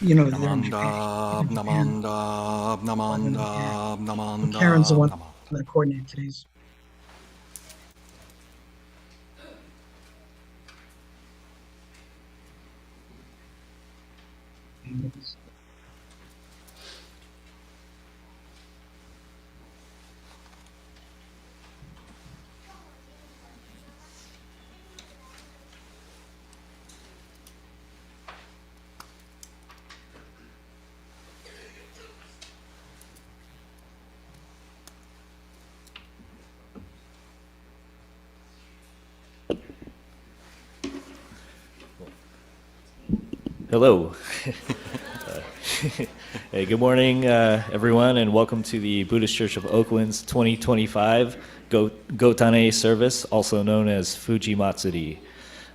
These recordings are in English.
You know, they're in Japan. Namandab, In Japan. namandab, namandab, So Karen's the namandab, one namandab. that coordinated today's. Hello. Hey, good morning, everyone, and welcome to the Buddhist Church of Oakland's 2025 Gotan-e service, also known as Fuji Matsuri.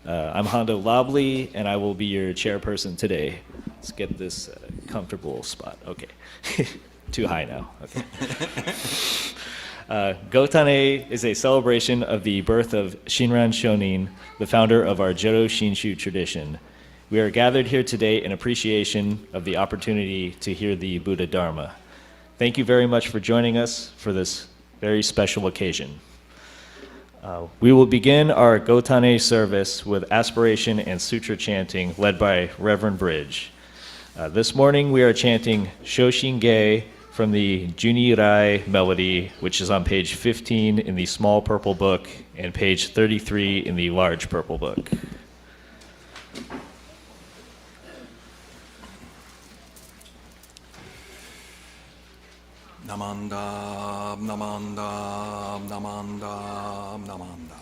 I'm Hondo Lobley, and I will be your chairperson today. Let's get this comfortable spot. Okay. Too high now. Okay. Gotan-e is a celebration of the birth of Shinran Shonin, the founder of our Jodo Shinshu tradition. We are gathered here today in appreciation of the opportunity to hear the Buddha Dharma. Thank you very much for joining us for this very special occasion. We will begin our Gotan-e service with aspiration and sutra chanting led by Reverend Bridge. This morning we are chanting Shoshinge from the Junirai melody, which is on page 15 in the small purple book and page 33 in the large purple book. Namandab, namandab, namandab, namandab.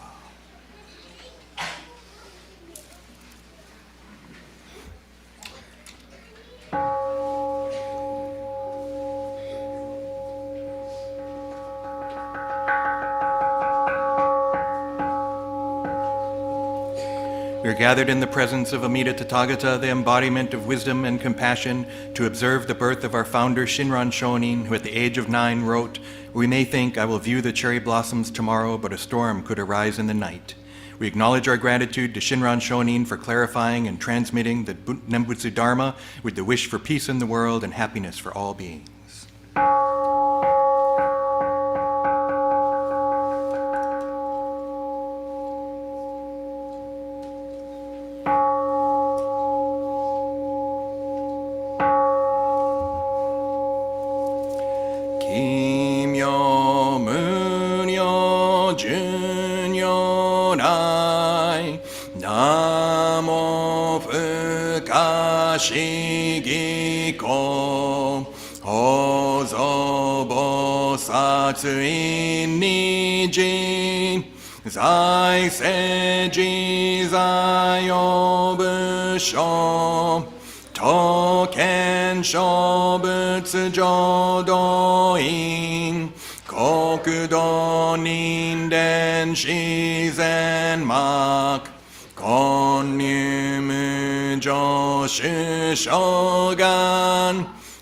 We are gathered in the presence of Amida Tathagata, the embodiment of wisdom and compassion, to observe the birth of our founder Shinran Shonin, who at the age of 9 wrote, "We may think I will view the cherry blossoms tomorrow, but a storm could arise in the night." We acknowledge our gratitude to Shinran Shonin for clarifying and transmitting the Nembutsu Dharma with the wish for peace in the world and happiness for all beings. Zai seji zai obusho Token shobutsu jodo in Kokudo ninden shizen mak Konyu mujoshu shogun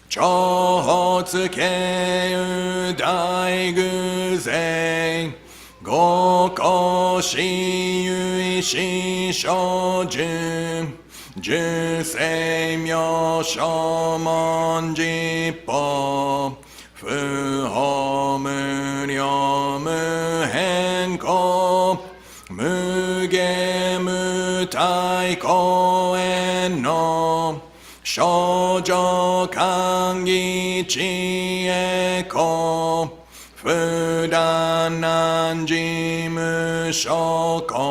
Chohotsu keu daiguzei Goko shi yui shi shoju Jusei myo shomon jippo Fuho muryo muhenko Muge mutai koen no Shoujo kangi chieko Fudan nanji mushoko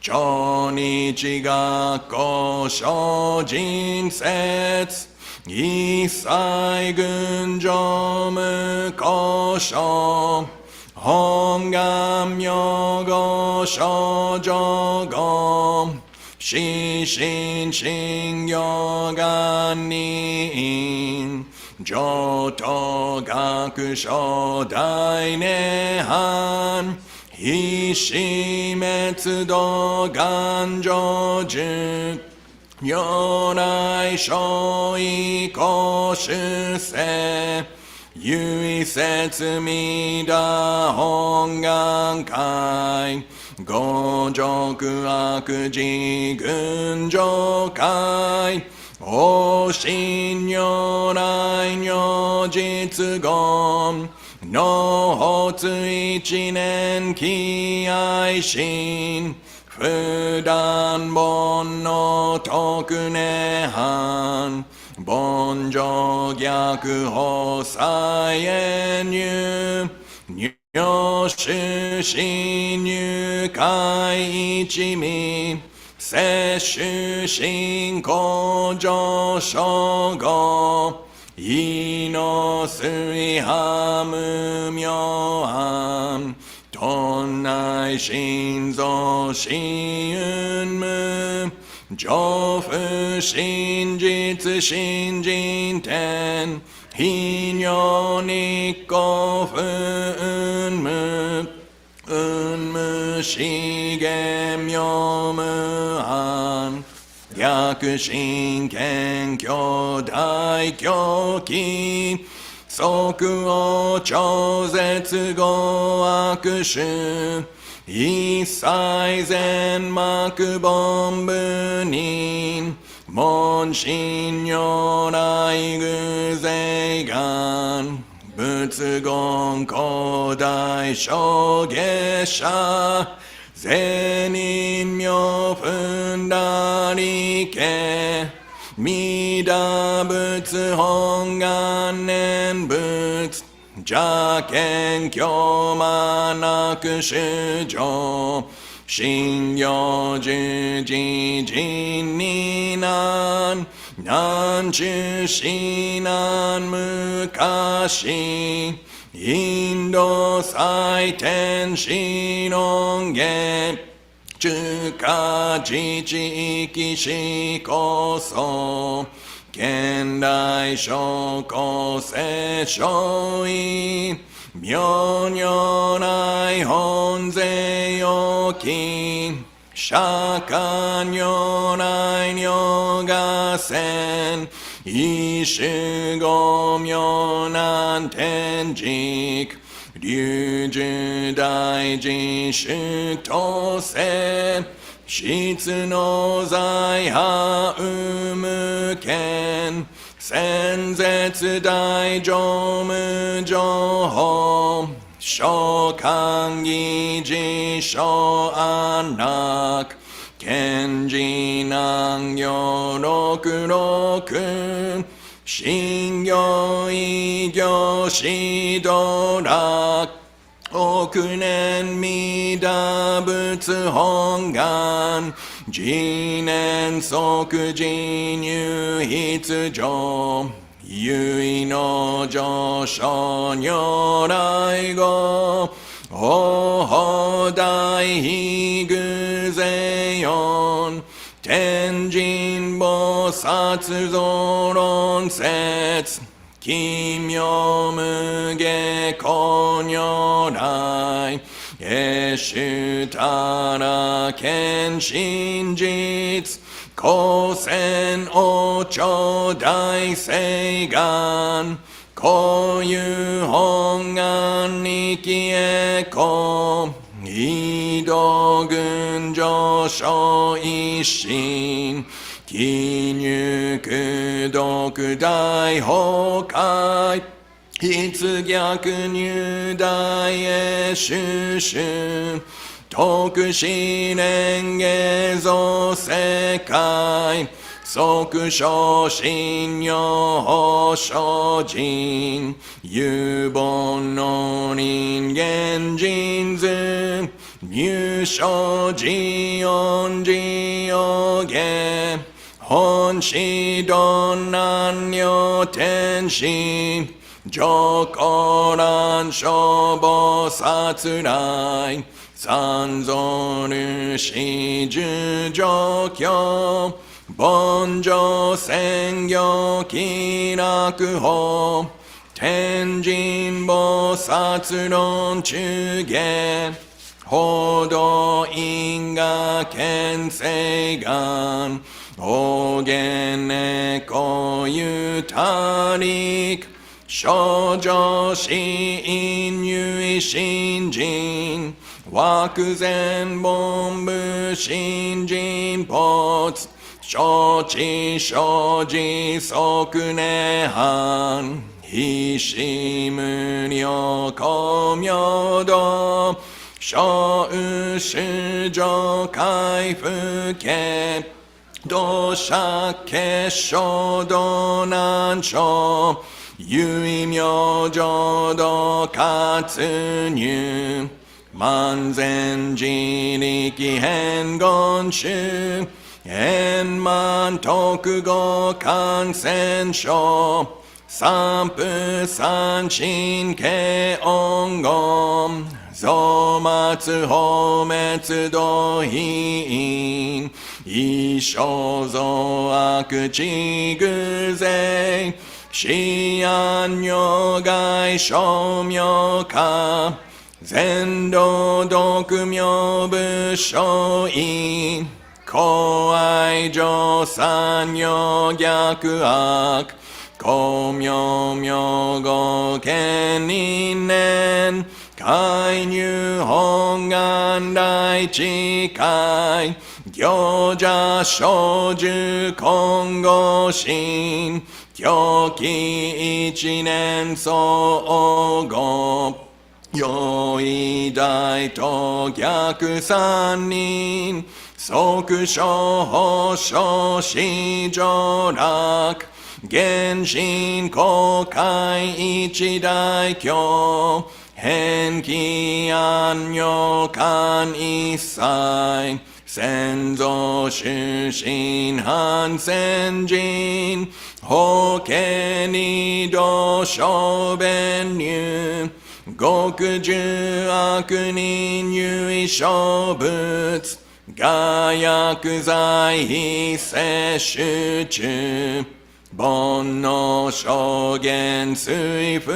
Chonichi gakko shojin setsu Isai gunjo mukosho Hongam yogo shoujo go Shishin shingyo ganin Joto gakusho dainehan Hishimetsu do ganjoju Yonai shoi koshuse Yui setsu mida hongan kai Gojoku akuji gunjo kai お信如来如実言の発一年気愛心普段本の徳涅槃凡上逆法再演入入手新入会一味摂取信仰上昇後意の水波無明暗頓内心臓心運無上不真実真人天非如日光不運無運無資源妙無暗逆心謙虚大狂気即応超絶語悪種一切善悪本部人門心如来偶税願仏言古代小下者善人妙分大理系弥陀仏本願念仏邪見教魔なく主張信用十字人に難中死難昔インド最天使論言中華自治域史こそ現代諸古世諸位妙如来本税要金釈迦如来如が千一種五妙難天竺龍樹大寺主等世質の財波有無権先絶大乗無情報諸寛義事諸安楽賢治難行六六信行異行指導楽億年弥陀仏本願次年即時入筆上唯意の上昇如来語お法大悲偶税四天神菩薩増論説奇妙無下光如来永寿たら見真実光鮮王朝大誓願こういう本願力へこ移動群上昇一心記入功徳大崩壊筆逆入大へ収集徳試練下造世界即昇進用法精進有本の人間人図入所自音自用下本師道南両天使上古蘭書菩薩来三蔵律師十条教凡上専業気楽法天神菩薩論中下報道因果見世願大言猫ゆたりく少女死因有新人惑前本部新人没承知生じ即涅槃非死無量光明道小宇宙上回復家道者結晶道難所有意明浄土活入万全自力変言宗円満特語感染症三不三神経音言増末放滅道品一生増悪地偶税死安如外称名化全道独名部所因公愛上三女逆悪公明明語見人年介入本願大智慧行者小樹今後心狂気一年総合用意大と逆三人即所保障市上楽原神公開一大教変気安女間一切先祖出身反先人法華二道小弁入極重悪人有小仏我薬剤非摂取中煩悩証言水不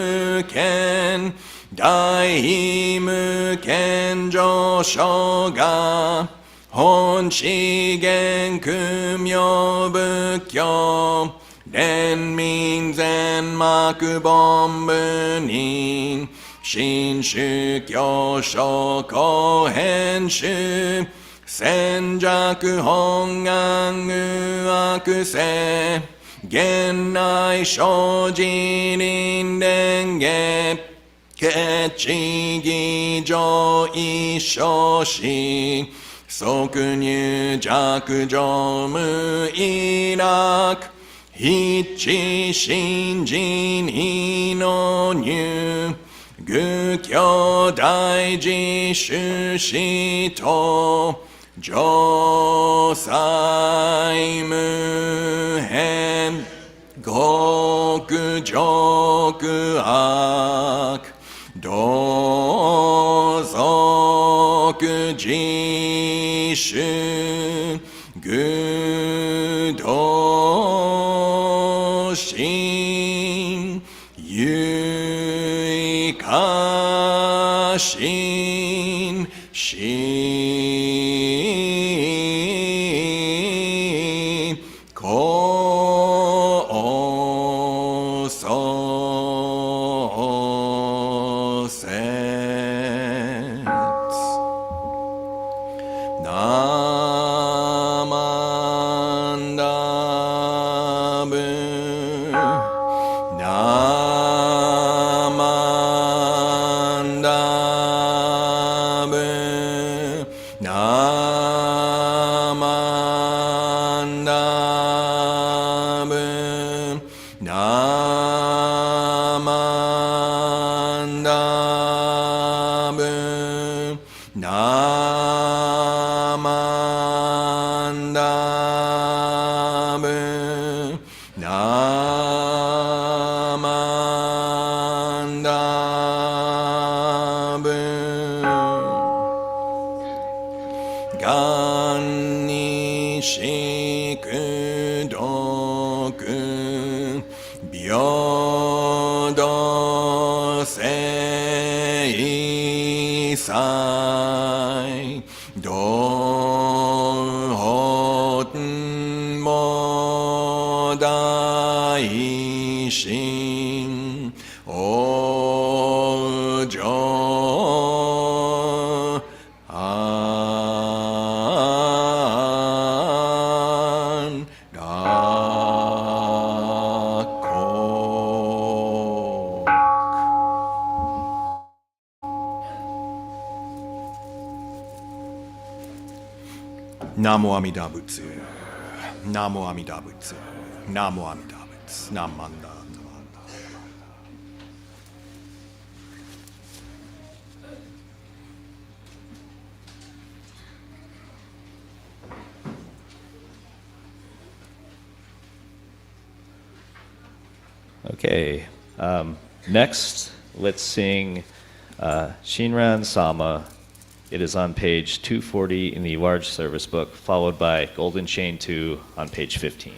見大非無見上昇が本資源空明仏教連民全幕本部人新宗教諸公編集戦弱本願無悪性現内生じ輪蓮華決知義上一生死即入弱上無意楽必知信心非の入愚教大事主使と上際無変極上悪同族自主愚道心有意過心 Namo Amida Butsu. Namo Amida Butsu. Namo Amida Butsu. Namanda. Okay, next let's sing Shinran Sama. It is on page 240 in the large service book, followed by Golden Chain 2 on page 15.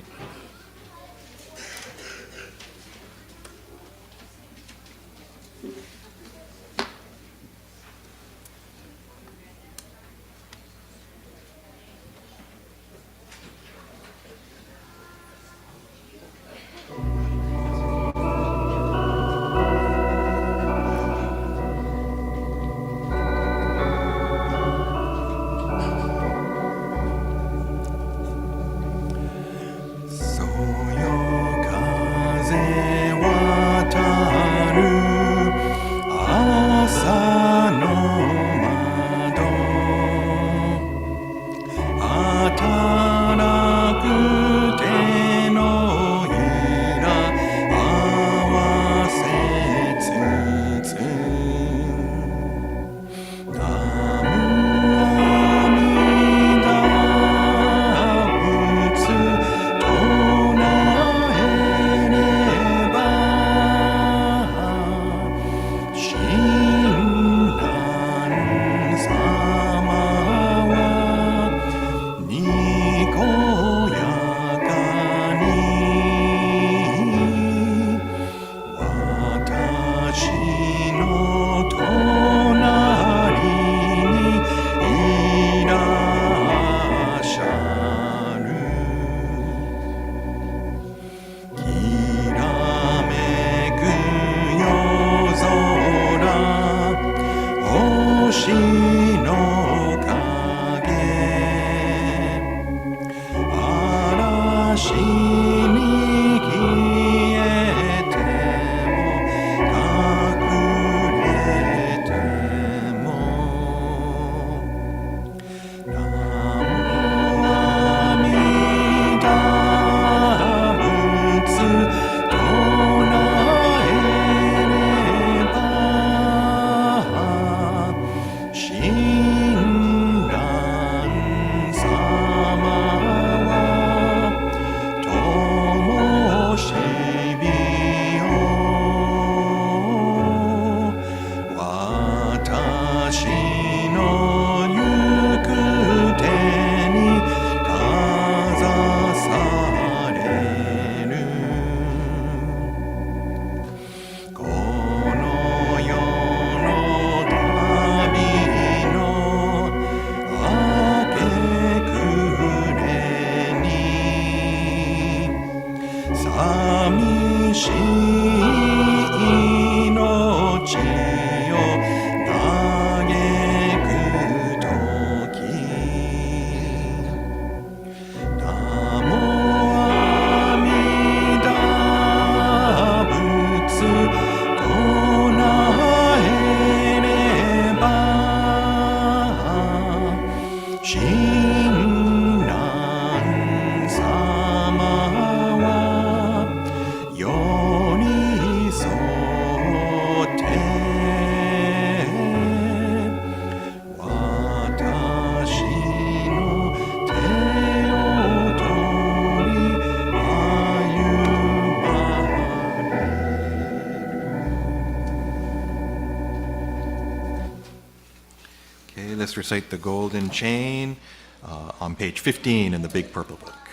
Let's recite the Golden Chain on page 15 in the big purple book.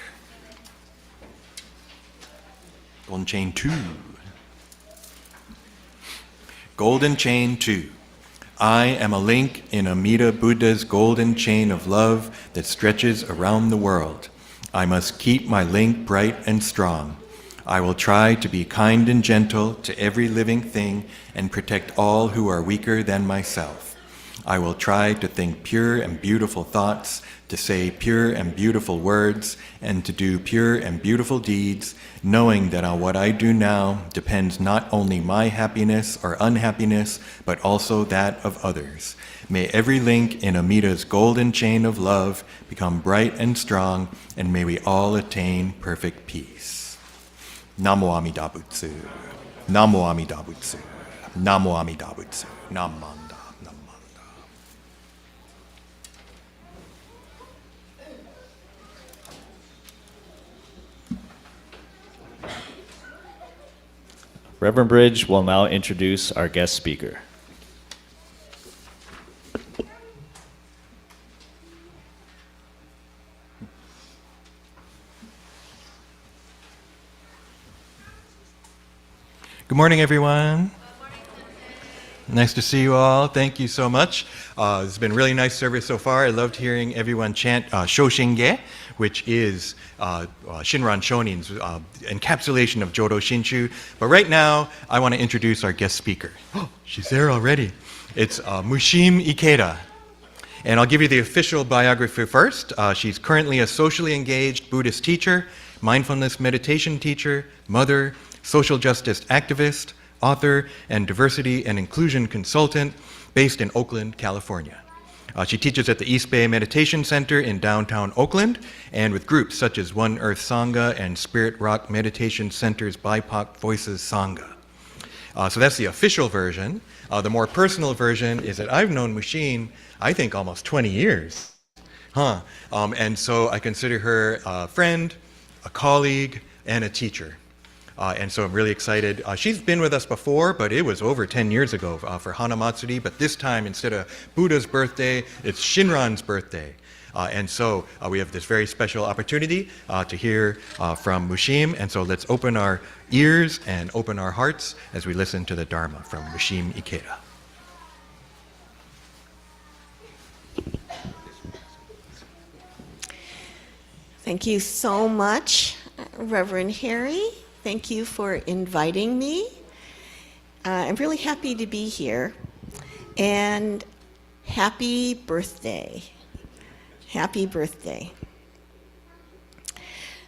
Golden Chain 2. Golden Chain 2. I am a link in Amida Buddha's golden chain of love that stretches around the world. I must keep my link bright and strong. I will try to be kind and gentle to every living thing and protect all who are weaker than myself. I will try to think pure and beautiful thoughts, to say pure and beautiful words, and to do pure and beautiful deeds, knowing that on what I do now depends not only my happiness or unhappiness, but also that of others. May every link in Amida's golden chain of love become bright and strong, and may we all attain perfect peace. Namo Amida Butsu. Namo Amida Butsu. Namo Amida Butsu. Namanda. Namanda. Reverend Bridge will now introduce our guest speaker. Good morning, everyone. Nice to see you all. Thank you so much. It's been a really nice service so far. I loved hearing everyone chant Shoshinge, which is Shinran Shonin's encapsulation of Jodo Shinshu. But right now, I want to introduce our guest speaker. Oh, she's there already. It's Mushim Ikeda. And I'll give you the official biography first. She's currently a socially engaged Buddhist teacher, mindfulness meditation teacher, mother, social justice activist, author, and diversity and inclusion consultant based in Oakland, California. She teaches at the East Bay Meditation Center in downtown Oakland and with groups such as One Earth Sangha and Spirit Rock Meditation Center's BIPOC Voices Sangha. So that's the official version. The more personal version is that I've known Mushim, I think, almost 20 years. And so I consider her a friend, a colleague, and a teacher. And so I'm really excited. She's been with us before, but it was over 10 years ago for Hanamatsuri. But this time, instead of Buddha's birthday, it's Shinran's birthday. And so we have this very special opportunity to hear from Mushim. And so let's open our ears and open our hearts as we listen to the Dharma from Mushim Ikeda. Thank you so much, Reverend Harry. Thank you for inviting me. I'm really happy to be here. And happy birthday. Happy birthday.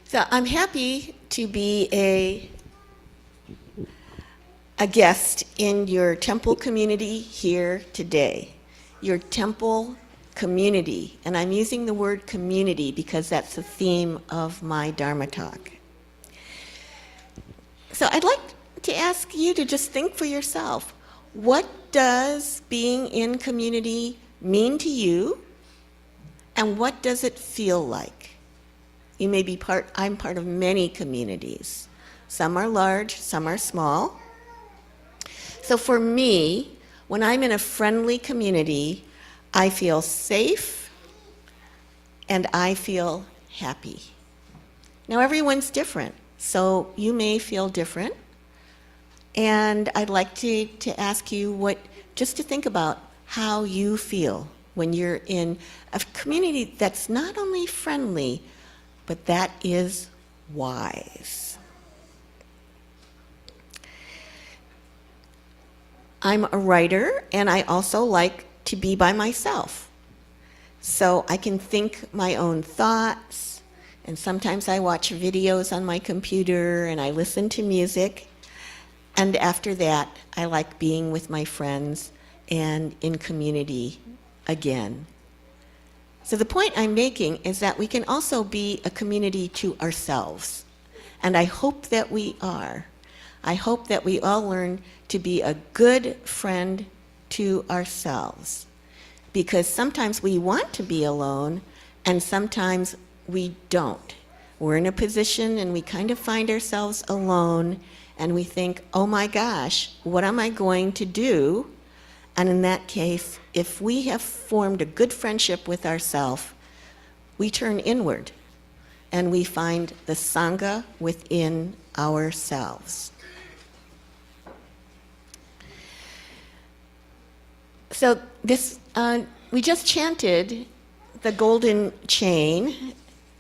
So I'm happy to be a guest in your temple community here today. Your temple community. And I'm using the word community because that's the theme of my Dharma talk. So I'd like to ask you to just think for yourself, what does being in community mean to you, and what does it feel like? You may be I'm part of many communities. Some are large, some are small. So for me, when I'm in a friendly community, I feel safe and I feel happy. Now everyone's different. So you may feel different, and I'd like to ask you just to think about how you feel when you're in a community that's not only friendly, but that is wise. I'm a writer, and I also like to be by myself. So I can think my own thoughts, and sometimes I watch videos on my computer and I listen to music. And after that, I like being with my friends and in community again. So the point I'm making is that we can also be a community to ourselves. And I hope that we are. I hope that we all learn to be a good friend to ourselves. Because sometimes we want to be alone, and sometimes we don't. We're in a position and we kind of find ourselves alone, and we think, oh my gosh, what am I going to do? And in that case, if we have formed a good friendship with ourselves, we turn inward and we find the Sangha within ourselves. So this, we just chanted the Golden Chain,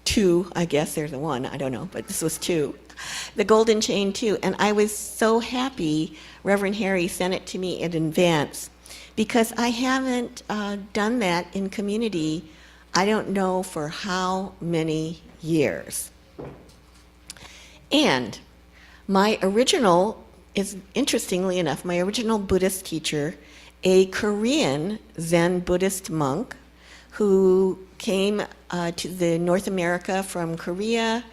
2, I guess there's a 1, I don't know, but this was 2. The Golden Chain 2, and I was so happy Reverend Harry sent it to me in advance because I haven't done that in community, I don't know for how many years. And my original is, interestingly enough, my original Buddhist teacher, a Korean Zen Buddhist monk who came to the North America from Korea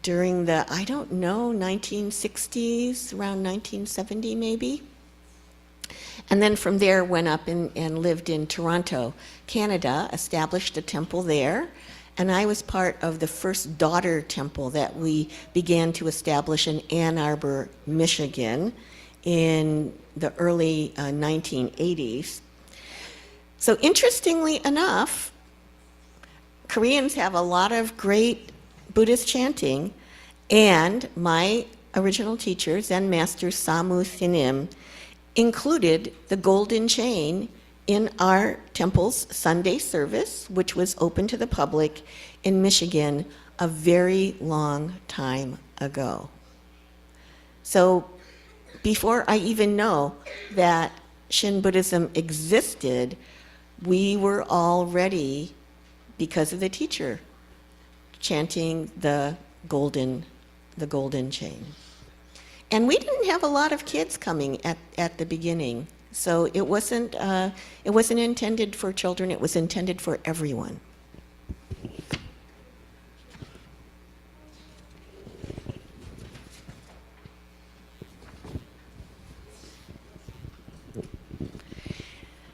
during the, I don't know, 1960s, around 1970 maybe. And then from there went up and lived in Toronto, Canada, established a temple there. And I was part of the first daughter temple that we began to establish in Ann Arbor, Michigan in the early 1980s. So interestingly enough, Koreans have a lot of great Buddhist chanting, and my original teacher, Zen Master Samu Thinim, included the golden chain in our temple's Sunday service, which was open to the public in Michigan a very long time ago. So before I even know that Shin Buddhism existed, we were already, because of the teacher, chanting the golden chain. And we didn't have a lot of kids coming at the beginning. So it wasn't intended for children, it was intended for everyone.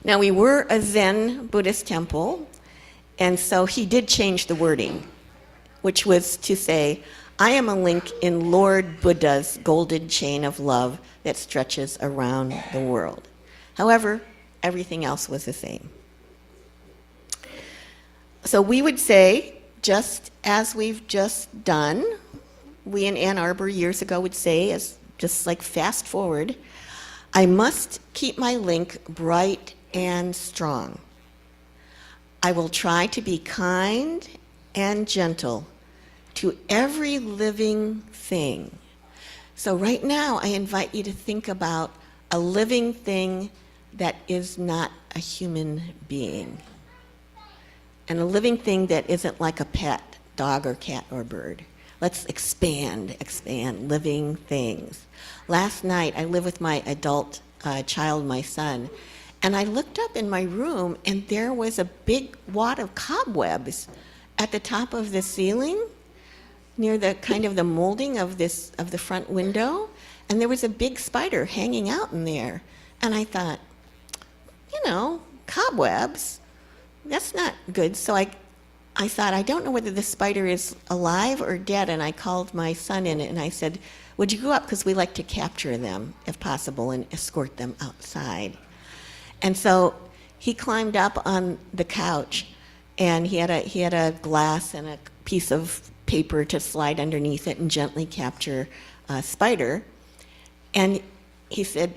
Now we were a Zen Buddhist temple, and so he did change the wording, which was to say, I am a link in Lord Buddha's golden chain of love that stretches around the world. However, everything else was the same. So we would say, just as we've just done, we in Ann Arbor years ago would say, as just like fast forward, I must keep my link bright and strong. I will try to be kind and gentle to every living thing. So right now, I invite you to think about a living thing that is not a human being, and a living thing that isn't like a pet, dog or cat or bird. Let's expand living things. Last night, I lived with my adult child, my son, and I looked up in my room, and there was a big wad of cobwebs at the top of the ceiling, near the kind of the molding of the front window, and there was a big spider hanging out in there. And I thought, cobwebs, that's not good. So I thought, I don't know whether the spider is alive or dead, and I called my son in and I said, would you go up, because we like to capture them if possible and escort them outside. And so he climbed up on the couch, and he had a glass and a piece of paper to slide underneath it and gently capture a spider. And he said,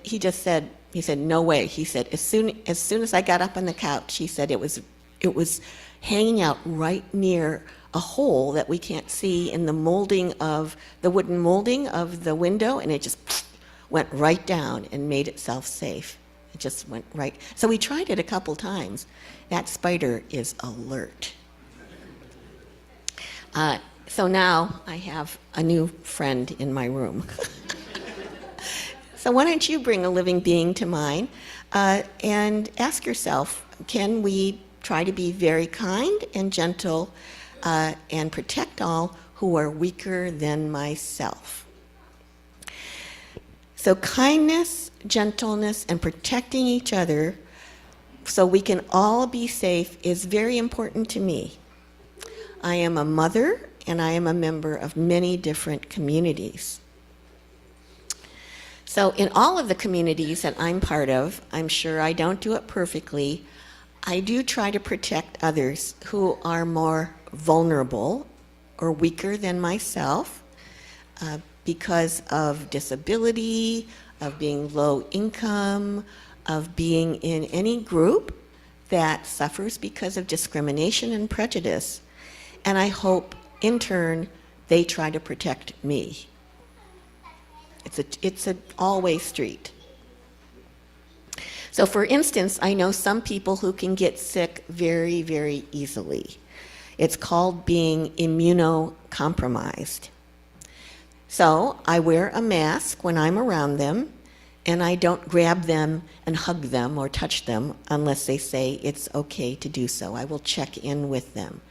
no way. He said, as soon as I got up on the couch, he said it was hanging out right near a hole that we can't see in the wooden molding of the window, and it just went right down and made itself safe. It just went right. So we tried it a couple times. That spider is alert. So now I have a new friend in my room. So why don't you bring a living being to mind and ask yourself, can we try to be very kind and gentle and protect all who are weaker than myself? So kindness, gentleness, and protecting each other so we can all be safe is very important to me. I am a mother, and I am a member of many different communities. So in all of the communities that I'm part of, I'm sure I don't do it perfectly, I do try to protect others who are more vulnerable or weaker than myself because of disability, of being low income, of being in any group that suffers because of discrimination and prejudice. And I hope, in turn, they try to protect me. It's an all-way street. So for instance, I know some people who can get sick very, very easily. It's called being immunocompromised. So I wear a mask when I'm around them, and I don't grab them and hug them or touch them unless they say it's okay to do so. I will check in with them.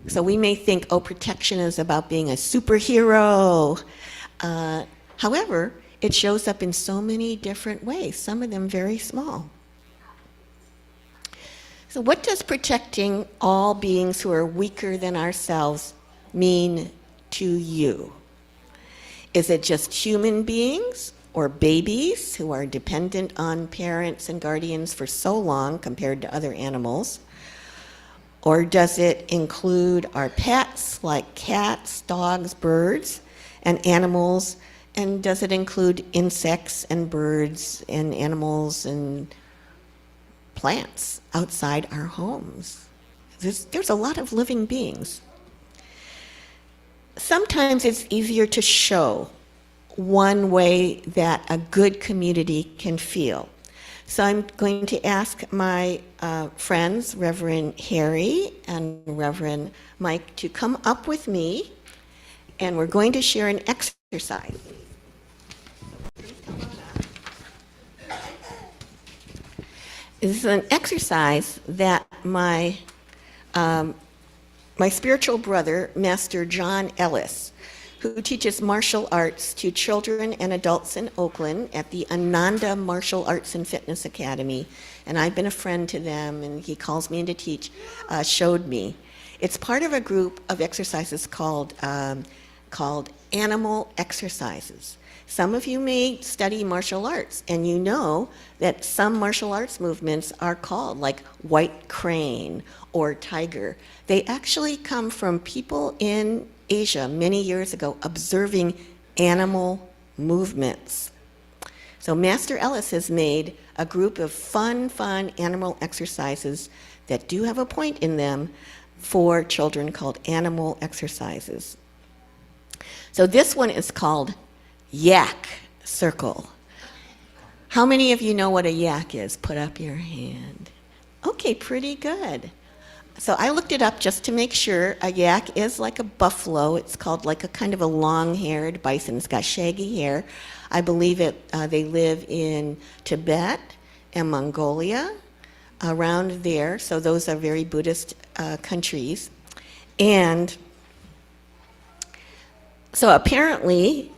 So we may think, oh, protection is about being a superhero. However, it shows up in so many different ways, some of them very small. So what does protecting all beings who are weaker than ourselves mean to you? Is it just human beings or babies who are dependent on parents and guardians for so long compared to other animals? Or does it include our pets like cats, dogs, birds, and animals? And does it include insects and birds and animals and plants outside our homes? There's a lot of living beings. Sometimes it's easier to show one way that a good community can feel. So I'm going to ask my friends, Reverend Harry and Reverend Mike, to come up with me, and we're going to share an exercise. This is an exercise that my spiritual brother, Master John Ellis, who teaches martial arts to children and adults in Oakland at the Ananda Martial Arts and Fitness Academy, and I've been a friend to them, and he calls me in to teach, showed me. It's part of a group of exercises called animal exercises. Some of you may study martial arts, and you know that some martial arts movements are called like white crane or tiger. They actually come from people in Asia many years ago observing animal movements. So Master Ellis has made a group of fun animal exercises that do have a point in them for children called animal exercises. So this one is called yak circle. How many of you know what a yak is? Put up your hand. Okay, pretty good. So I looked it up just to make sure. A yak is like a buffalo. It's called like a kind of a long-haired bison. It's got shaggy hair. I believe they live in Tibet and Mongolia, around there. So those are very Buddhist countries. And so apparently,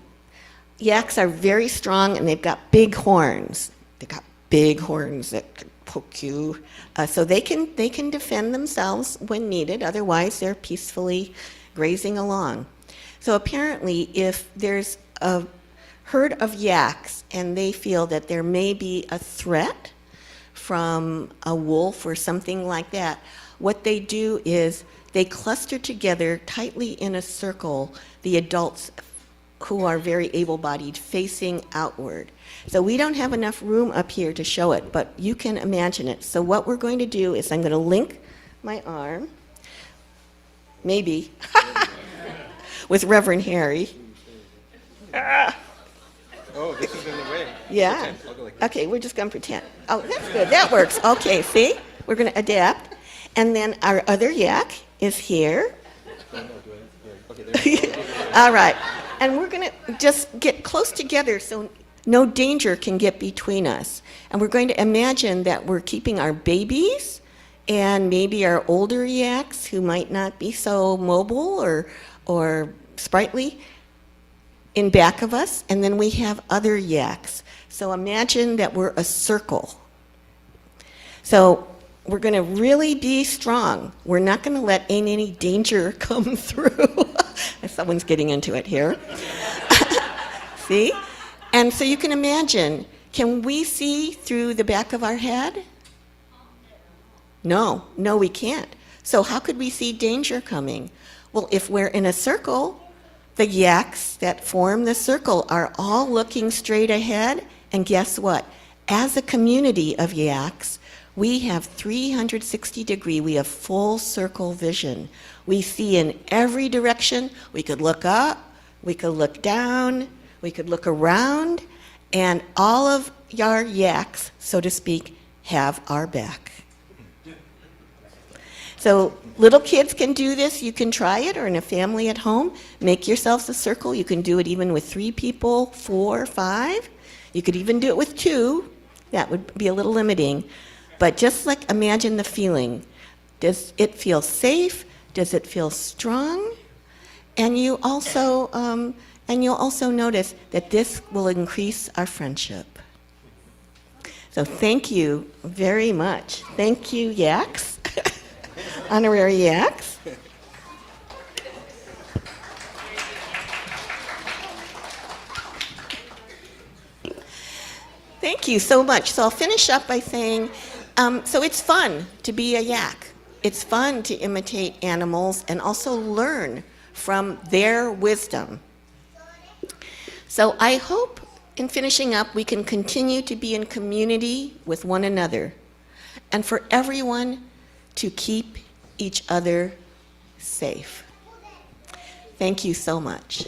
yaks are very strong, and they've got big horns. They've got big horns that can poke you. So they can defend themselves when needed. Otherwise, they're peacefully grazing along. So apparently, if there's a herd of yaks and they feel that there may be a threat from a wolf or something like that, what they do is they cluster together tightly in a circle, the adults who are very able-bodied facing outward. So we don't have enough room up here to show it, but you can imagine it. So what we're going to do is I'm going to link my arm, maybe, with Reverend Harry. Oh, this is in the way. Yeah. Okay, we're just going to pretend. Oh, that's good. That works. Okay, see? We're going to adapt. And then our other yak is here. All right. And we're going to just get close together so no danger can get between us. And we're going to imagine that we're keeping our babies and maybe our older yaks who might not be so mobile or sprightly in back of us. And then we have other yaks. So imagine that we're a circle. So we're going to really be strong. We're not going to let any danger come through. Someone's getting into it here. See? And so you can imagine, can we see through the back of our head? No, we can't. So how could we see danger coming? Well, if we're in a circle, the yaks that form the circle are all looking straight ahead. And guess what? As a community of yaks, we have 360 degree, we have full circle vision. We see in every direction. We could look up, we could look down, we could look around, and all of our yaks, so to speak, have our back. So little kids can do this. You can try it, or in a family at home. Make yourselves a circle. You can do it even with 3 people, 4, 5. You could even do it with 2. That would be a little limiting. But just like imagine the feeling. Does it feel safe? Does it feel strong? And you'll also notice that this will increase our friendship. So thank you very much. Thank you, yaks. Honorary yaks. Thank you so much. So I'll finish up by saying, so it's fun to be a yak. It's fun to imitate animals and also learn from their wisdom. So I hope in finishing up we can continue to be in community with one another and for everyone to keep each other safe. Thank you so much.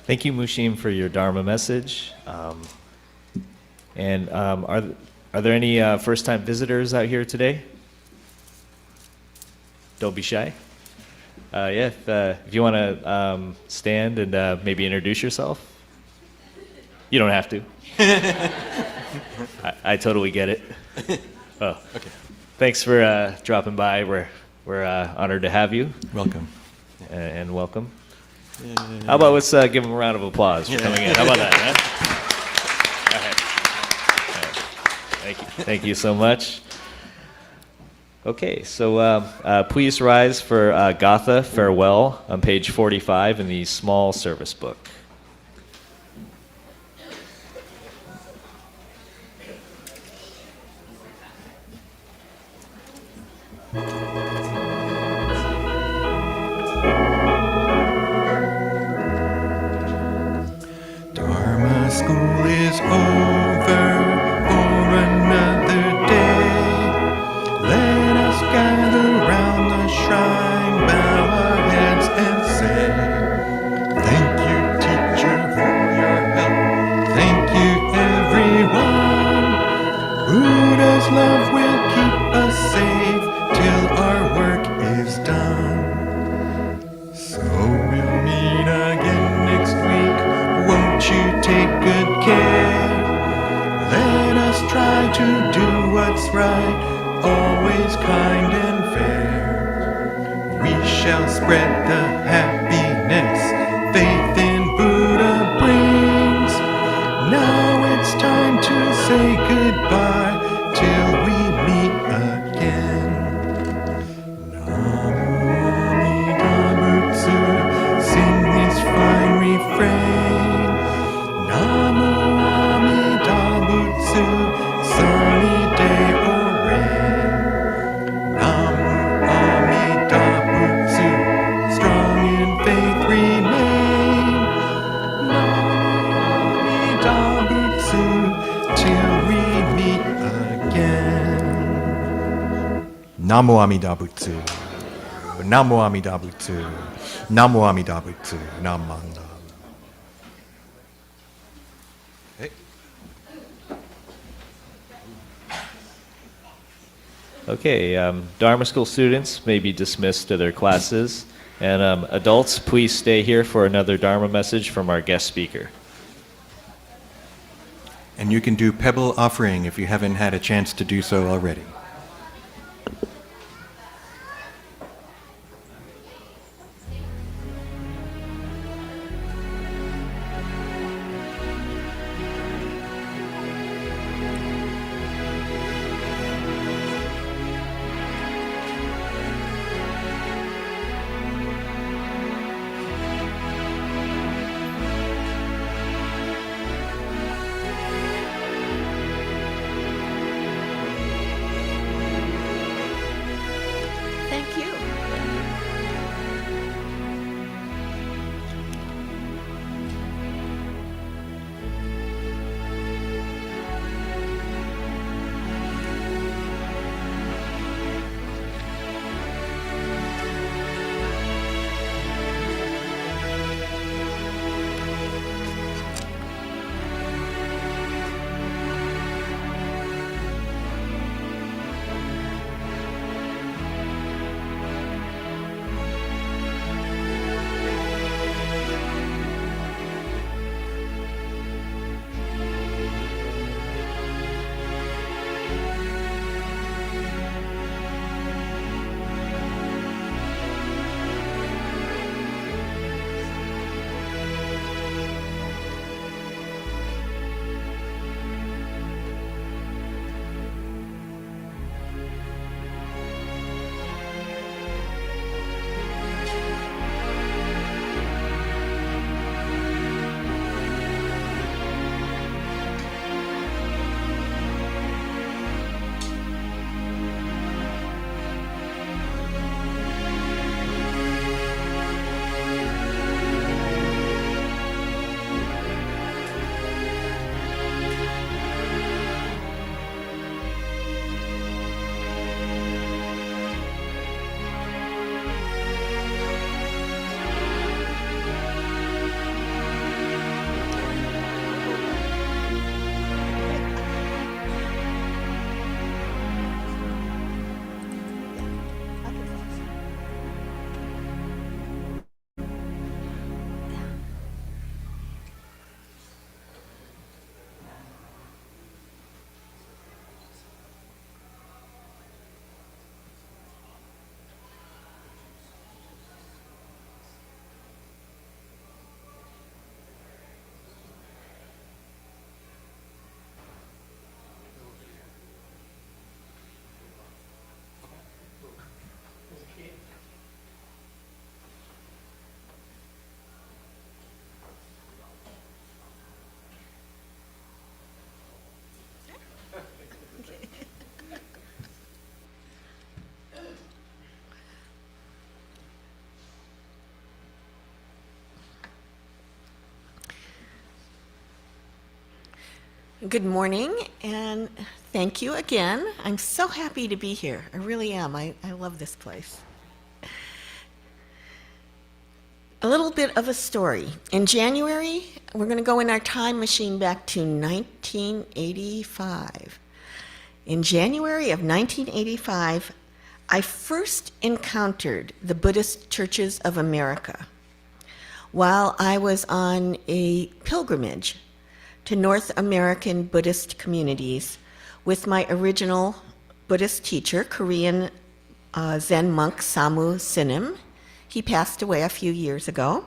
Thank you, Mushim, for your Dharma message. Are there any first-time visitors out here today? Don't be shy. If you want to stand and maybe introduce yourself. You don't have to. I totally get it. Oh, okay. Thanks for dropping by. We're honored to have you. Welcome. And welcome. How about let's give them a round of applause for coming in. How about that? All right. Thank you so much. Okay, so please rise for Gatha, Farewell, on page 45 in the small service book. Dharma school is over for another day. Let us gather round the shrine, bow our heads and say, thank you, teacher, for your help. Thank you, everyone. Buddha's love will keep us safe till our work is done. So we'll meet again next week. Won't you take good care? Let us try to do what's right, always kind and fair. We shall spread the happiness faith in Buddha brings. Now it's time to say goodbye till we meet again. Namu Amida Butsu, sing this fine refrain. Namu Amida Butsu, sunny day or rain. Namu Amida Butsu, strong in faith remain. Namu Amida Butsu, till we meet again. Namu Amida Butsu. Namu Amida Butsu. Namu Amida Butsu. Namanda. Okay, Dharma School students may be dismissed to their classes, and adults, please stay here for another Dharma message from our guest speaker. And you can do pebble offering if you haven't had a chance to do so already. Good morning, and thank you again. I'm so happy to be here. I really am. I love this place. A little bit of a story. In January, we're going to go in our time machine back to 1985. In January of 1985, I first encountered the Buddhist Churches of America while I was on a pilgrimage to North American Buddhist communities with my original Buddhist teacher, Korean Zen monk Samu Sinim. He passed away a few years ago,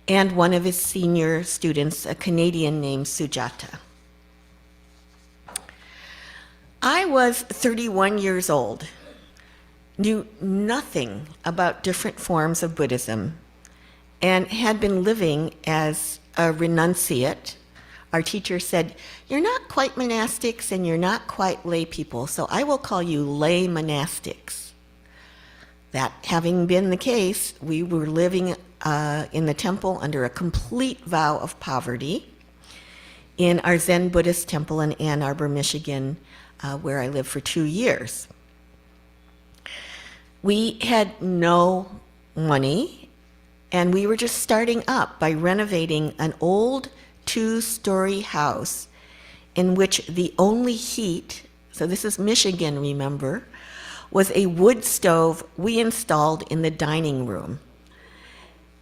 and one of his senior students, a Canadian named Sujata. I was 31 years old, knew nothing about different forms of Buddhism, and had been living as a renunciate. Our teacher said, "You're not quite monastics and you're not quite lay people, so I will call you lay monastics." That having been the case, we were living in the temple under a complete vow of poverty in our Zen Buddhist temple in Ann Arbor, Michigan, where I lived for 2 years. We had no money, and we were just starting up by renovating an old 2-story house in which the only heat, so this is Michigan, remember, was a wood stove we installed in the dining room.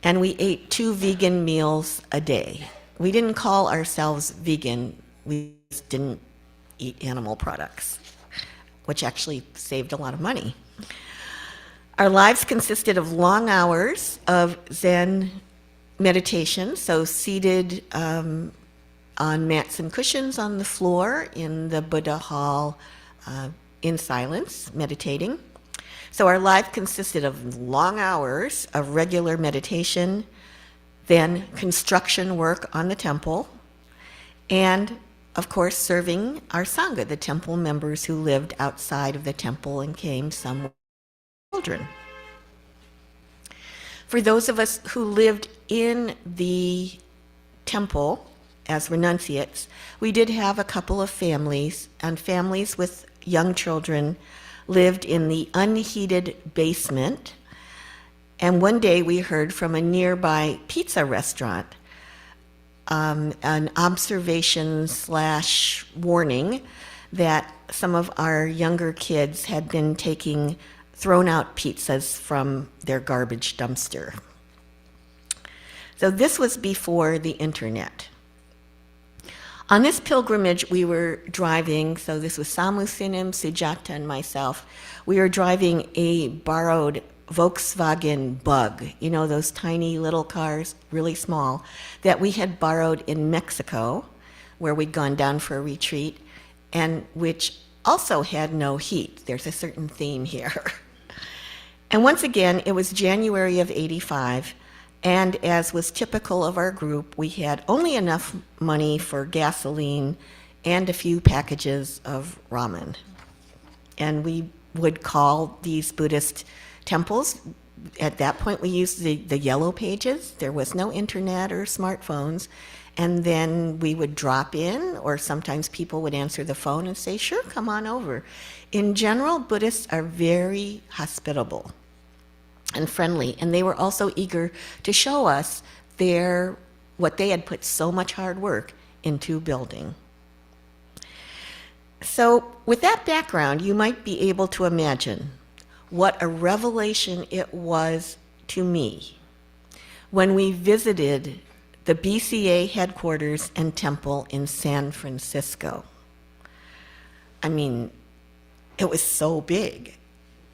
And we ate 2 vegan meals a day. We didn't call ourselves vegan, we just didn't eat animal products, which actually saved a lot of money. Our lives consisted of long hours of Zen meditation, so seated on mats and cushions on the floor in the Buddha hall in silence, meditating. So our life consisted of long hours of regular meditation, then construction work on the temple, and of course serving our Sangha, the temple members who lived outside of the temple and came some with children. For those of us who lived in the temple as renunciates, we did have a couple of families, and families with young children lived in the unheated basement. And one day we heard from a nearby pizza restaurant an observation/warning that some of our younger kids had been taking thrown out pizzas from their garbage dumpster. So this was before the internet. On this pilgrimage, we were driving, so this was Samu Sinim, Sujata, and myself. We were driving a borrowed Volkswagen Bug, you know, those tiny little cars, really small, that we had borrowed in Mexico, where we'd gone down for a retreat, and which also had no heat. There's a certain theme here. And once again, it was January of '85, and as was typical of our group, we had only enough money for gasoline and a few packages of ramen. And we would call these Buddhist temples. At that point, we used the yellow pages. There was no internet or smartphones. And then we would drop in, or sometimes people would answer the phone and say, "Sure, come on over." In general, Buddhists are very hospitable and friendly, and they were also eager to show us what they had put so much hard work into building. So with that background, you might be able to imagine what a revelation it was to me when we visited the BCA headquarters and temple in San Francisco. I mean, it was so big,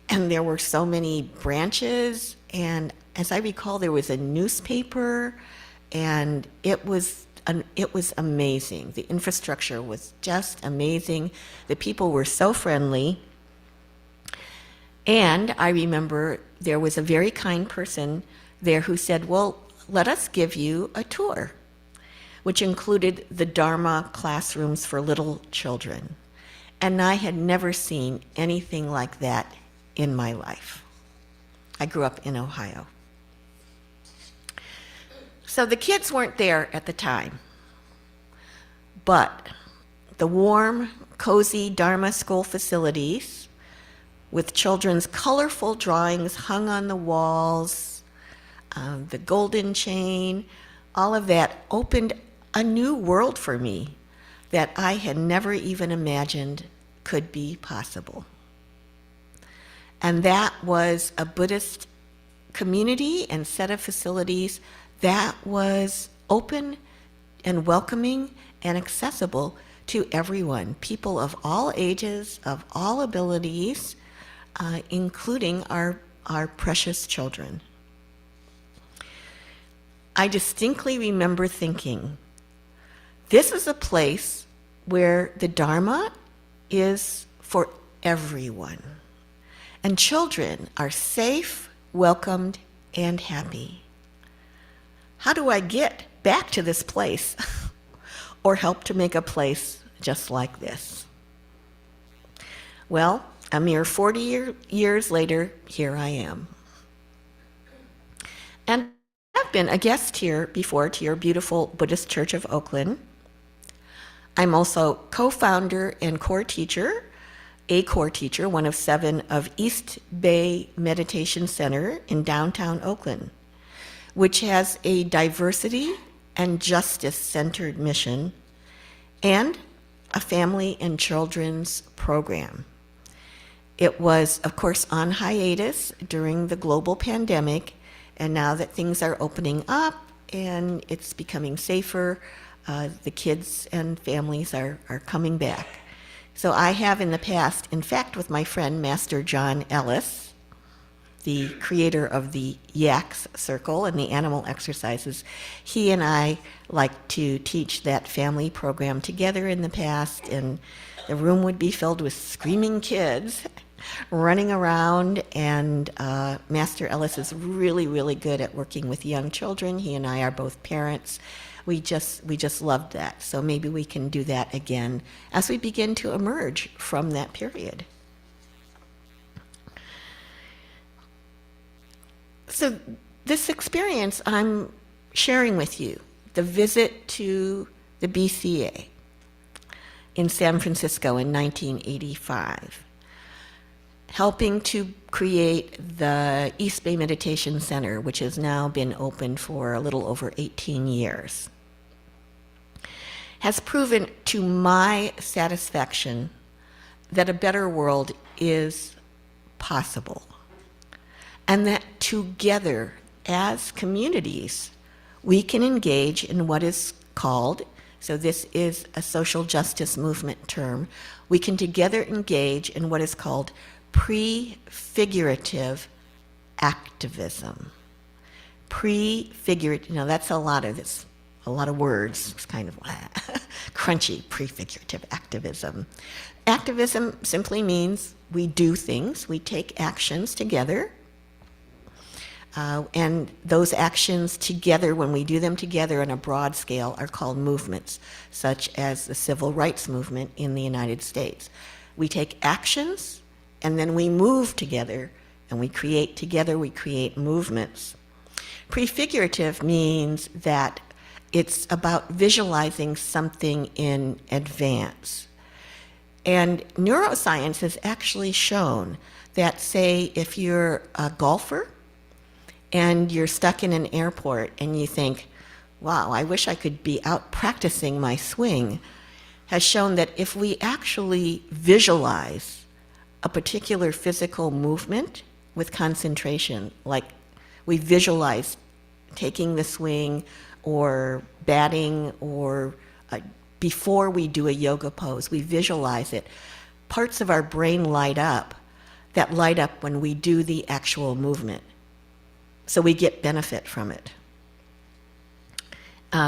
and there were so many branches, and as I recall, there was a newspaper, and it was amazing. The infrastructure was just amazing. The people were so friendly. And I remember there was a very kind person there who said, "Well, let us give you a tour," which included the Dharma classrooms for little children. And I had never seen anything like that in my life. I grew up in Ohio. So the kids weren't there at the time, but the warm, cozy Dharma School facilities with children's colorful drawings hung on the walls, the golden chain, all of that opened a new world for me that I had never even imagined could be possible. And that was a Buddhist community and set of facilities that was open and welcoming and accessible to everyone, people of all ages, of all abilities, including our precious children. I distinctly remember thinking, this is a place where the Dharma is for everyone. And children are safe, welcomed, and happy. How do I get back to this place or help to make a place just like this? Well, a mere 40 years later, here I am. And I've been a guest here before to your beautiful Buddhist Church of Oakland. I'm also co-founder and core teacher, one of 7 of East Bay Meditation Center in downtown Oakland, which has a diversity and justice-centered mission and a family and children's program. It was, of course, on hiatus during the global pandemic, and now that things are opening up and it's becoming safer, the kids and families are coming back. So I have in the past, in fact, with my friend Master John Ellis, the creator of the Yaks Circle and the animal exercises, he and I like to teach that family program together in the past, and the room would be filled with screaming kids running around, and Master Ellis is really, really good at working with young children. He and I are both parents. We just loved that. So maybe we can do that again as we begin to emerge from that period. So this experience I'm sharing with you, the visit to the BCA in San Francisco in 1985, helping to create the East Bay Meditation Center, which has now been open for a little over 18 years, has proven to my satisfaction that a better world is possible, and that together as communities we can engage in what is called, so this is a social justice movement term, we can together engage in what is called prefigurative activism. Prefigurative, that's a lot of this. A lot of words, it's kind of crunchy, prefigurative activism. Activism simply means we do things, we take actions together, and those actions together, when we do them together on a broad scale, are called movements, such as the civil rights movement in the United States. We take actions, and then we move together, and we create together, we create movements. Prefigurative means that it's about visualizing something in advance. And neuroscience has actually shown that, say, if you're a golfer and you're stuck in an airport and you think, wow, I wish I could be out practicing my swing, has shown that if we actually visualize a particular physical movement with concentration, like we visualize taking the swing or batting, or before we do a yoga pose, we visualize it. Parts of our brain light up that light up when we do the actual movement. So we get benefit from it.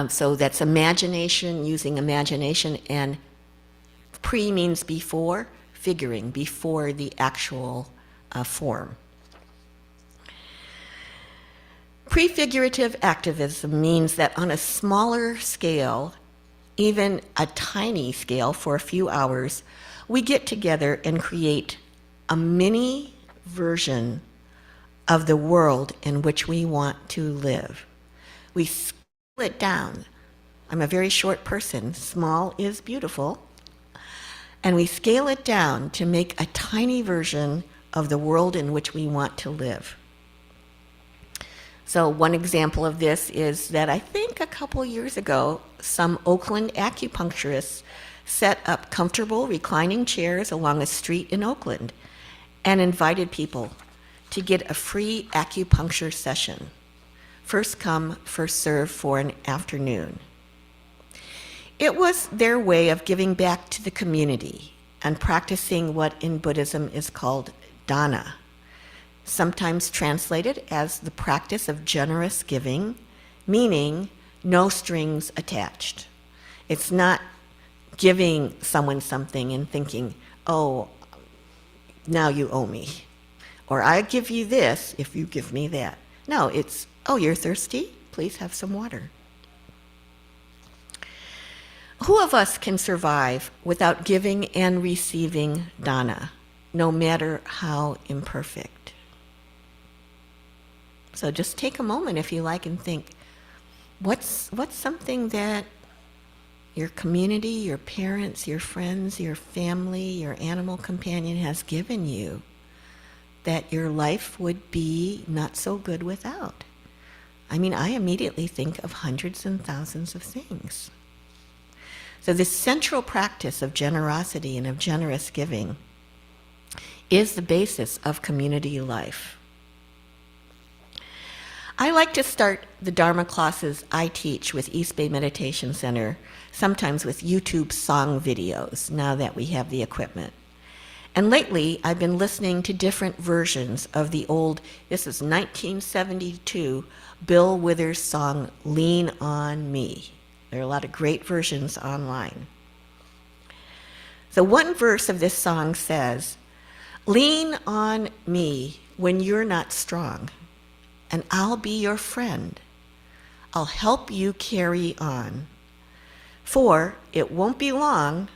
So that's imagination, using imagination, and pre means before, figuring, before the actual form. Prefigurative activism means that on a smaller scale, even a tiny scale for a few hours, we get together and create a mini version of the world in which we want to live. We scale it down. I'm a very short person. Small is beautiful. and we scale it down to make a tiny version of the world in which we want to live. So one example of this is that I think a couple years ago, some Oakland acupuncturists set up comfortable reclining chairs along a street in Oakland and invited people to get a free acupuncture session. First come, first serve for an afternoon. It was their way of giving back to the community and practicing what in Buddhism is called dana, sometimes translated as the practice of generous giving, meaning no strings attached. It's not giving someone something and thinking, oh, now you owe me, or I give you this if you give me that. No, it's, oh, you're thirsty? Please have some water. Who of us can survive without giving and receiving dana, no matter how imperfect? So just take a moment, if you like, and think, what's something that your community, your parents, your friends, your family, your animal companion has given you that your life would be not so good without? I mean, I immediately think of hundreds and thousands of things. So this central practice of generosity and of generous giving is the basis of community life. I like to start the Dharma classes I teach with East Bay Meditation Center, sometimes with YouTube song videos, now that we have the equipment. And lately, I've been listening to different versions of the old, this is 1972, Bill Withers song, Lean on Me. There are a lot of great versions online. So one verse of this song says, lean on me when you're not strong, and I'll be your friend. I'll help you carry on. For it won't be long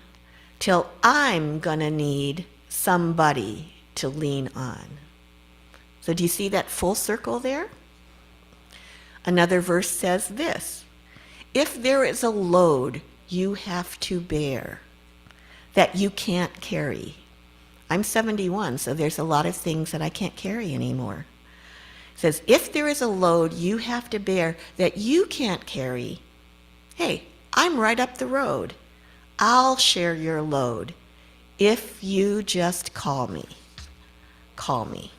till I'm gonna need somebody to lean on. So do you see that full circle there? Another verse says this, if there is a load you have to bear that you can't carry. I'm 71, so there's a lot of things that I can't carry anymore. It says, if there is a load you have to bear that you can't carry, hey, I'm right up the road. I'll share your load if you just call me. Call me.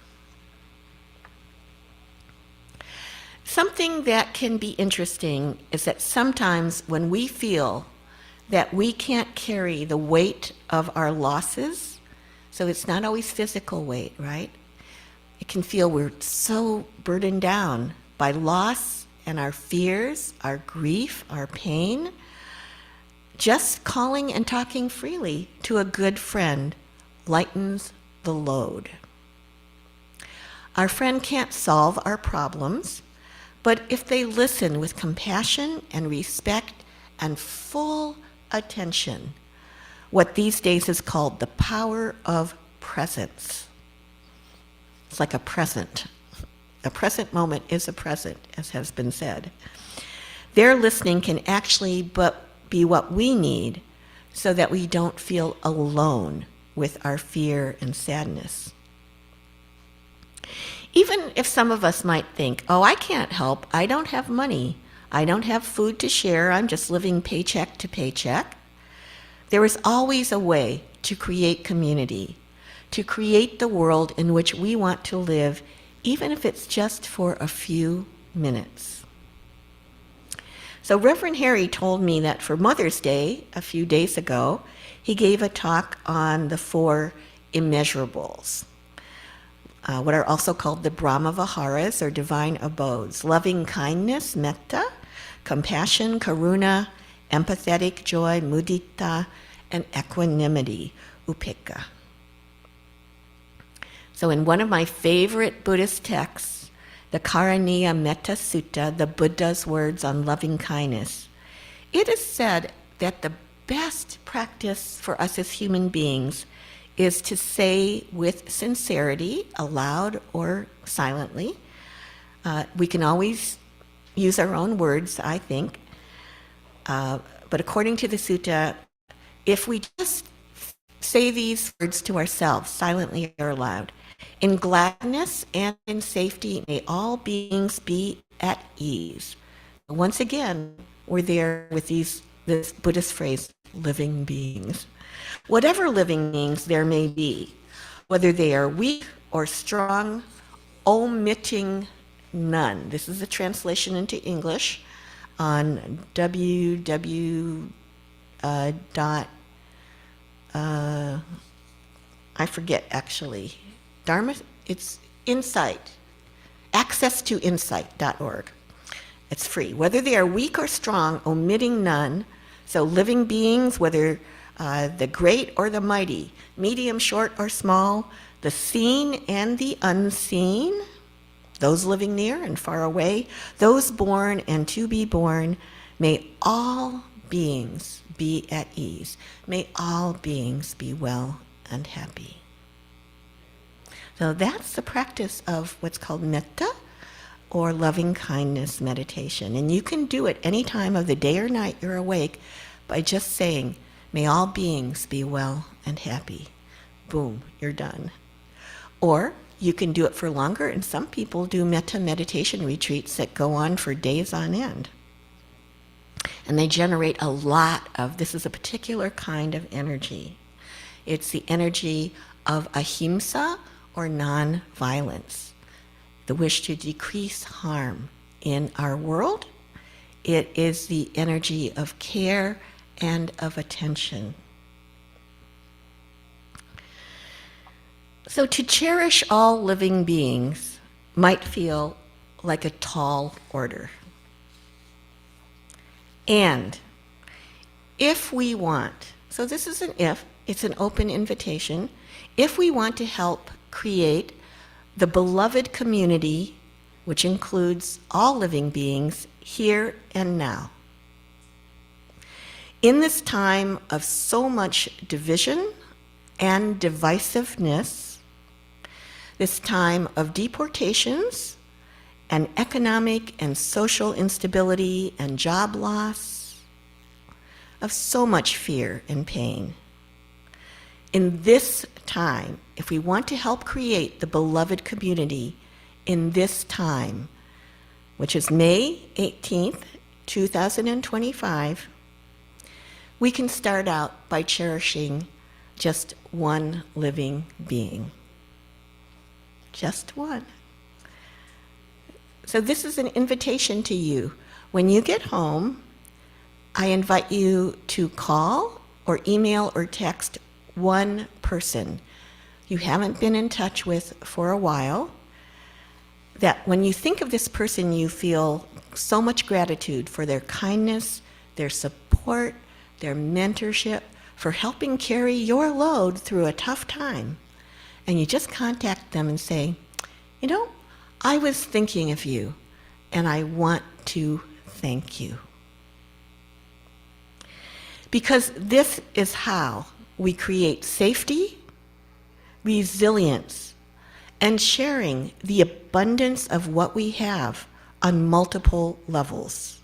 Something that can be interesting is that sometimes when we feel that we can't carry the weight of our losses, so it's not always physical weight, right? It can feel we're so burdened down by loss and our fears, our grief, our pain. Just calling and talking freely to a good friend lightens the load. Our friend can't solve our problems, but if they listen with compassion and respect and full attention, what these days is called the power of presence. It's like a present. A present moment is a present, as has been said. Their listening can actually be what we need so that we don't feel alone with our fear and sadness. Even if some of us might think, oh, I can't help, I don't have money, I don't have food to share, I'm just living paycheck to paycheck, there is always a way to create community, to create the world in which we want to live, even if it's just for a few minutes. So Reverend Harry told me that for Mother's Day, a few days ago, he gave a talk on the 4 immeasurables, what are also called the Brahma Viharas, or divine abodes: loving kindness, metta, compassion, karuna, empathetic joy, mudita, and equanimity, upekkha. So in one of my favorite Buddhist texts, the Karaniya Metta Sutta, the Buddha's words on loving kindness, it is said that the best practice for us as human beings is to say with sincerity, aloud or silently. We can always use our own words, I think. But according to the sutta, if we just say these words to ourselves, silently or aloud. In gladness and in safety, may all beings be at ease. Once again, we're there with this Buddhist phrase, living beings. Whatever living beings there may be, whether they are weak or strong, omitting none. This is a translation into English on I forget actually. Dharma, it's Insight, accesstoinsight.org. It's free. Whether they are weak or strong, omitting none. So living beings, whether the great or the mighty, medium, short, or small, the seen and the unseen, those living near and far away, those born and to be born, may all beings be at ease. May all beings be well and happy. So that's the practice of what's called metta, or loving kindness meditation. And you can do it any time of the day or night you're awake by just saying, may all beings be well and happy. Boom, you're done. Or you can do it for longer, and some people do metta meditation retreats that go on for days on end. And they generate a lot of, this is a particular kind of energy. It's the energy of ahimsa, or non-violence, the wish to decrease harm in our world. It is the energy of care and of attention. So to cherish all living beings might feel like a tall order. And if we want, so this is an if, it's an open invitation, if we want to help create the beloved community, which includes all living beings here and now. In this time of so much division and divisiveness, this time of deportations and economic and social instability and job loss, of so much fear and pain. In this time, if we want to help create the beloved community in this time, which is May 18th, 2025, we can start out by cherishing just one living being. Just one. So this is an invitation to you. When you get home, I invite you to call or email or text one person you haven't been in touch with for a while, that when you think of this person, you feel so much gratitude for their kindness, their support, their mentorship, for helping carry your load through a tough time. And you just contact them and say, you know, I was thinking of you, and I want to thank you. Because this is how we create safety, resilience, and sharing the abundance of what we have on multiple levels.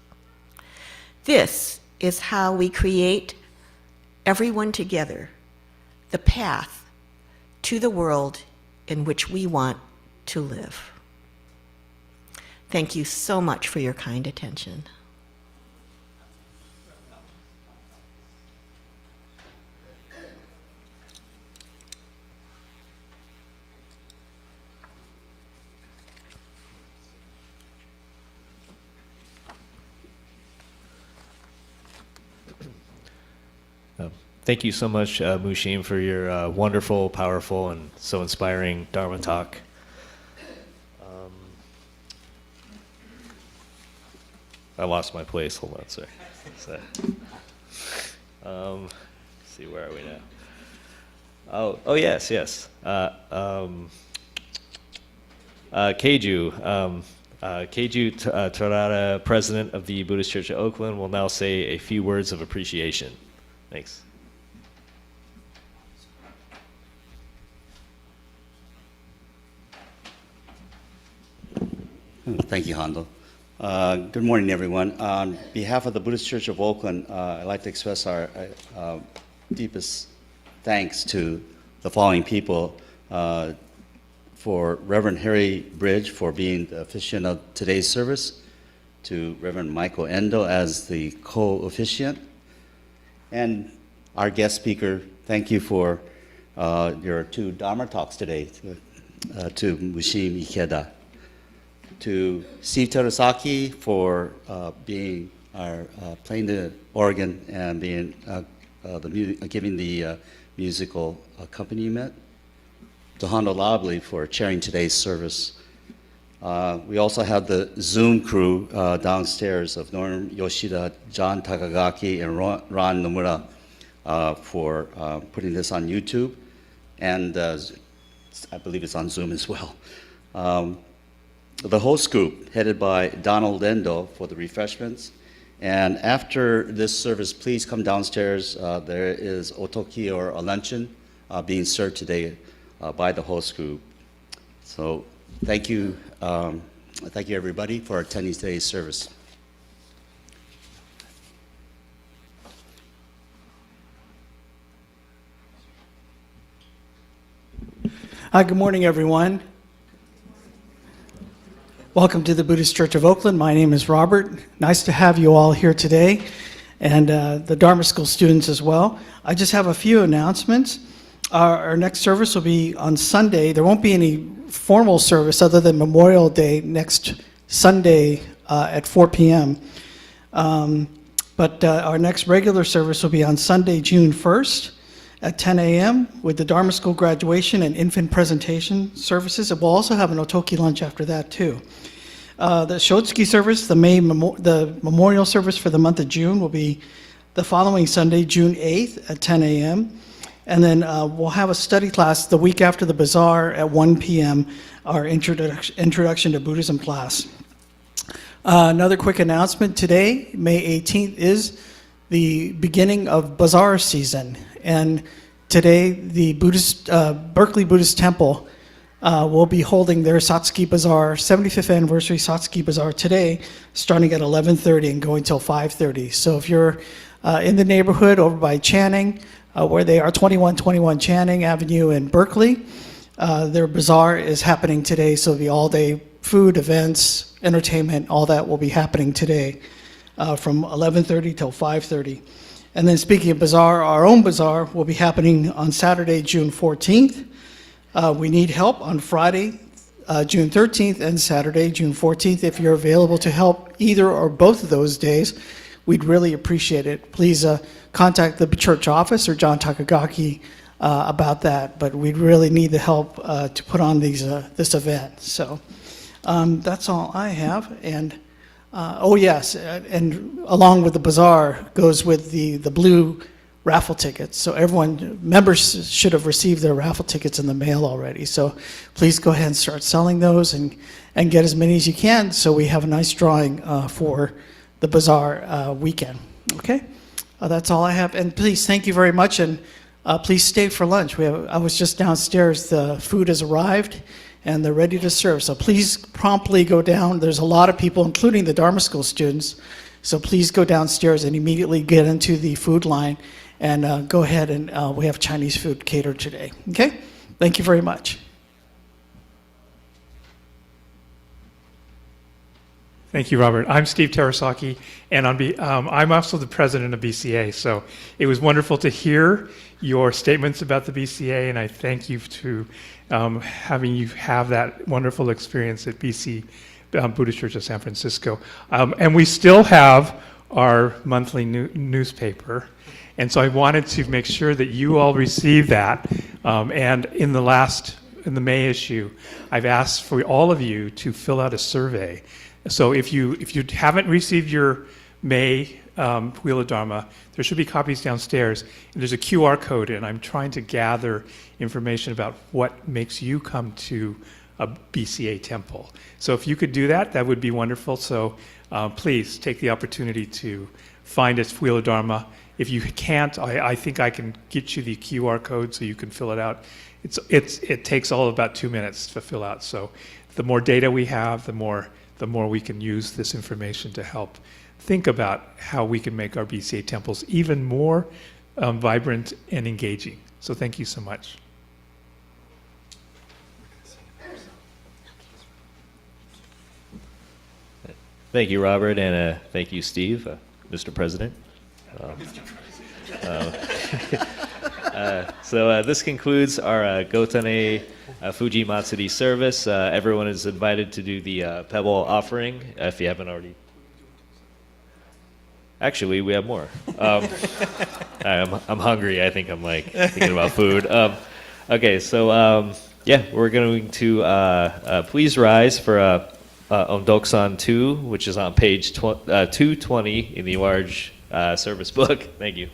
This is how we create everyone together, the path to the world in which we want to live. Thank you so much for your kind attention. Thank you so much, Mushim, for your wonderful, powerful, and so inspiring Dharma talk. I lost my place. Hold on, sorry. Let's see, where are we now? Oh, yes. Keiju, Keiju Tarada, President of the Buddhist Church of Oakland, will now say a few words of appreciation. Thanks. Thank you, Hondo. Good morning, everyone. On behalf of the Buddhist Church of Oakland, I'd like to express our deepest thanks to the following people. For Reverend Harry Bridge for being the officiant of today's service, to Reverend Michael Endo as the co-officiant, and our guest speaker, thank you for your 2 Dharma talks today, to Mushim Ikeda, to Steve Terasaki for being our playing the organ and being giving the musical accompaniment, to Hondo Labli for chairing today's service. We also have the Zoom crew downstairs of Norm Yoshida, John Takagaki, and Ron Nomura for putting this on YouTube, and I believe it's on Zoom as well. The host group, headed by Donald Endo for the refreshments. And after this service, please come downstairs. There is otoki, or a luncheon, being served today by the host group. So thank you everybody for attending today's service. Hi, good morning, everyone. Welcome to the Buddhist Church of Oakland. My name is Robert. Nice to have you all here today, and the Dharma School students as well. I just have a few announcements. Our next service will be on Sunday. There won't be any formal service other than Memorial Day next Sunday at 4 p.m. But our next regular service will be on Sunday, June 1st at 10 a.m. with the Dharma School graduation and infant presentation services. And we'll also have an otoki lunch after that too. The Shotsuki service, the memorial service for the month of June, will be the following Sunday, June 8th at 10 a.m. And then we'll have a study class the week after the bazaar at 1 p.m., our introduction to Buddhism class. Another quick announcement today, May 18th, is the beginning of bazaar season. And today, the Berkeley Buddhist Temple will be holding their Satsuki Bazaar, 75th anniversary Satsuki Bazaar today, starting at 11:30 and going till 5:30. So if you're in the neighborhood over by Chanting, where they are 2121 Channing Avenue in Berkeley, their bazaar is happening today. So the all-day food, events, entertainment, all that will be happening today from 11:30 till 5:30. And then speaking of bazaar, our own bazaar will be happening on Saturday, June 14th. We need help on Friday, June 13th, and Saturday, June 14th. If you're available to help either or both of those days, we'd really appreciate it. Please contact the church office or John Takagaki about that. But we'd really need the help to put on this event. So that's all I have. And oh yes, and along with the bazaar goes with the blue raffle tickets. So members should have received their raffle tickets in the mail already. So please go ahead and start selling those and get as many as you can so we have a nice drawing for the bazaar weekend. Okay? That's all I have. And please, thank you very much. And please stay for lunch. I was just downstairs. The food has arrived and they're ready to serve. So please promptly go down. There's a lot of people, including the Dharma School students. So please go downstairs and immediately get into the food line and go ahead and we have Chinese food catered today. Okay? Thank you very much. Thank you, Robert. I'm Steve Terasaki, and I'm also the president of BCA. So it was wonderful to hear your statements about the BCA, and I thank you to having you have that wonderful experience at BC Buddhist Church of San Francisco. And we still have our monthly newspaper, and so I wanted to make sure that you all receive that. And in the May issue, I've asked for all of you to fill out a survey. So if you haven't received your May Wheel of Dharma, there should be copies downstairs. And there's a QR code, and I'm trying to gather information about what makes you come to a BCA temple. So if you could do that, that would be wonderful. So please take the opportunity to find a Wheel of Dharma. If you can't, I think I can get you the QR code so you can fill it out. It takes all about 2 minutes to fill out. So the more data we have, the more we can use this information to help think about how we can make our BCA temples even more vibrant and engaging. So thank you so much. Thank you, Robert, and thank you, Steve, Mr. President. So this concludes our Gotan-e Fuji Matsuri service. Everyone is invited to do the pebble offering if you haven't already. Actually, we have more. I'm hungry. I think I'm like thinking about food. Okay, so yeah, we're going to please rise for Ondokusan II, which is on page 220 in the large service book. Thank you.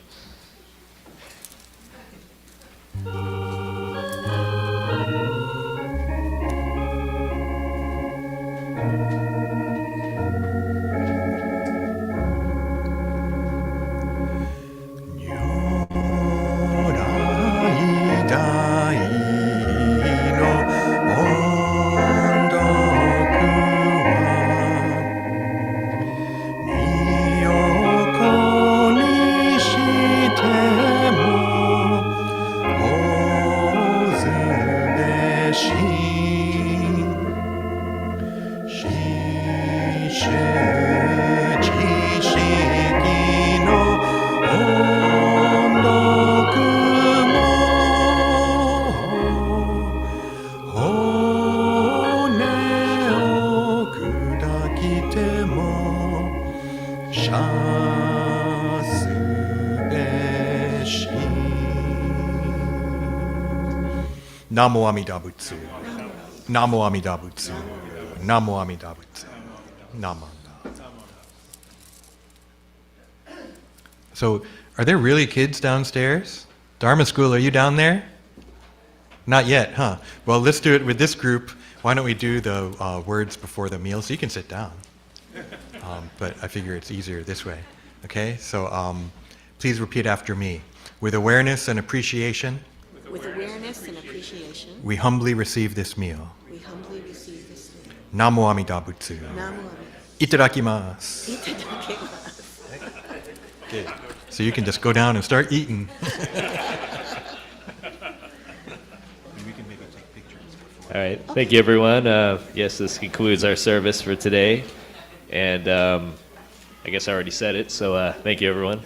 Namo Amida Butsu. Namo Amida Butsu. Namo Amida Butsu. Namanda. So, are there really kids downstairs? Dharma School, are you down there? Not yet, huh? Well, let's do it with this group. Why don't we do the words before the meal so you can sit down. But I figure it's easier this way. Okay, so please repeat after me. With awareness and appreciation, With awareness and appreciation, we humbly receive this meal. we humbly receive this meal. Namo Amida Butsu. Namo Itadakimasu. Itadakimasu. Good. So you can just go down and start eating. All right. Thank you, everyone. Yes, this concludes our service for today. And I guess I already said it, so thank you, everyone.